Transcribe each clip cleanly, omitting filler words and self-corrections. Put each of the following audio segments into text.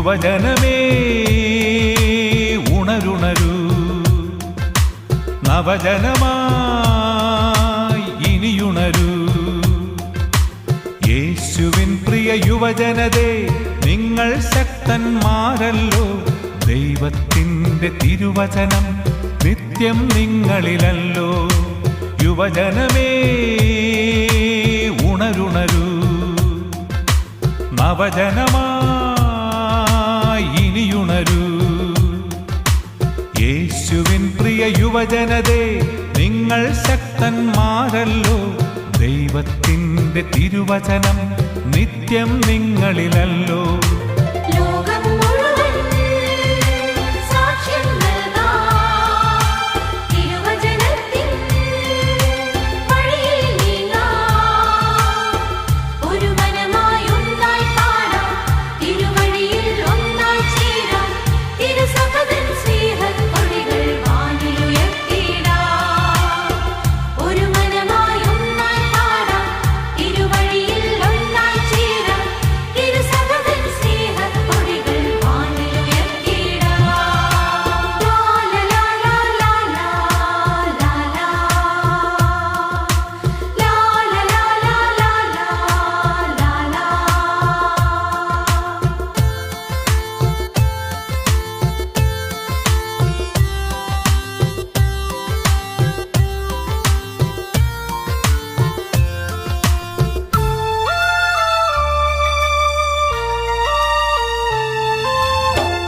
യുവജനമേ ഉണരുണരൂ, നവജനമായി ഇനിയുണരൂ. യേശുവിൻ പ്രിയ യുവജനതേ, നിങ്ങൾ ശക്തന്മാരല്ലോ. ദൈവത്തിൻ്റെ തിരുവചനം നിത്യം നിങ്ങളിലല്ലോ. യുവജനമേ ഉണരുണരൂ, നവജനമായി ഇനിയുണരൂ. യേശുവിൻ പ്രിയ യുവജനതേ, നിങ്ങൾ ശക്തന്മാരല്ലോ. ദൈവത്തിൻ്റെ തിരുവചനം നിത്യം നിങ്ങളിലല്ലോ.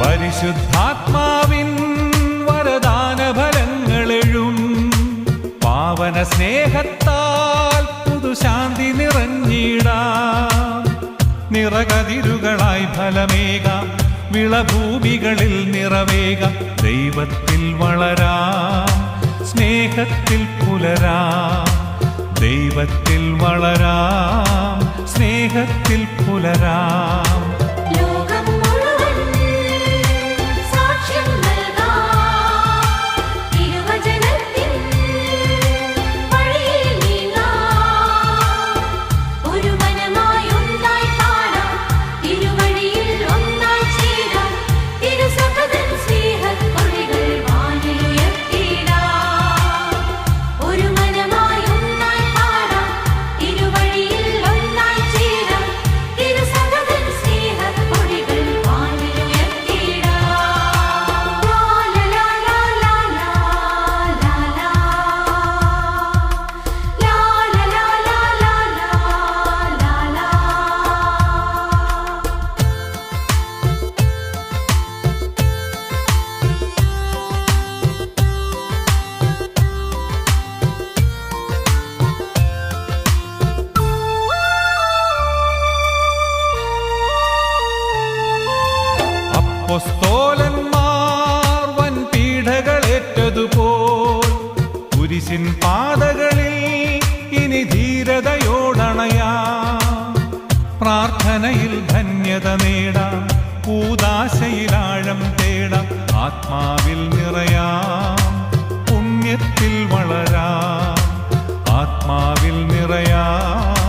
പരിശുദ്ധാത്മാവിൻ വരദാനഫലങ്ങളെഴും പാവന സ്നേഹത്താൽ പുതുശാന്തി നിറഞ്ഞിടാം. നിറകതിരുകളായി ഫലമേകാം, വിളഭൂമികളിൽ നിറവേകാം. ദൈവത്തിൽ വളരാം, സ്നേഹത്തിൽ പുലരാം. ദൈവത്തിൽ വളരാം, സ്നേഹത്തിൽ പുലരാം. അപ്പോസ്തലന്മാർ വൻ പീഡകളേറ്റതുപോൽ കുരിശിൻ പാതകളിൽ ഇനി ധീരതയോടണയാം. പ്രാർത്ഥനയിൽ ധന്യത നേടാം, കൂദാശയിലാഴം തേടാം. ആത്മാവിൽ നിറയാം, പുണ്യത്തിൽ വളരാം. ആത്മാവിൽ നിറയാം,